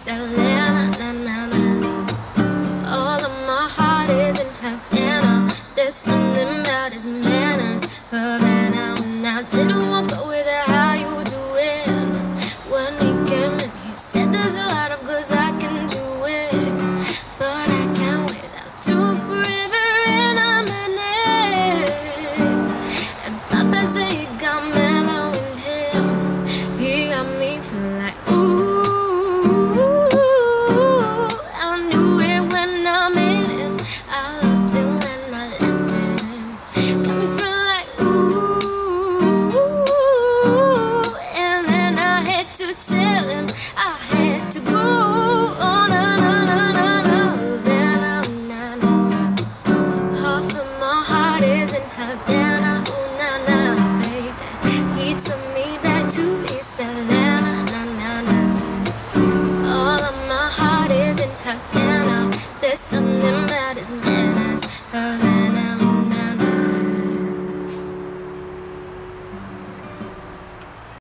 Atlanta, na na na. All of my heart is in Havana. There's something about his manners, Havana. When I didn't walk up with her, how you doing? When he came in, he said there's a lot of girls I can do it, but I can't wait. I'll do it forever and I'm in it. And Papa said he got mellow in him. He got me feeling like ooh. I knew it when I met him. I loved him when I left him. Got me feeling like ooh. And then I had to tell him I had to go. Oh na na na na na. Then na na. Half of my heart is in Havana. Oh na na, baby. He took me back to East Atlanta. Na na na. All of my heart is in Havana. There's something about his manners.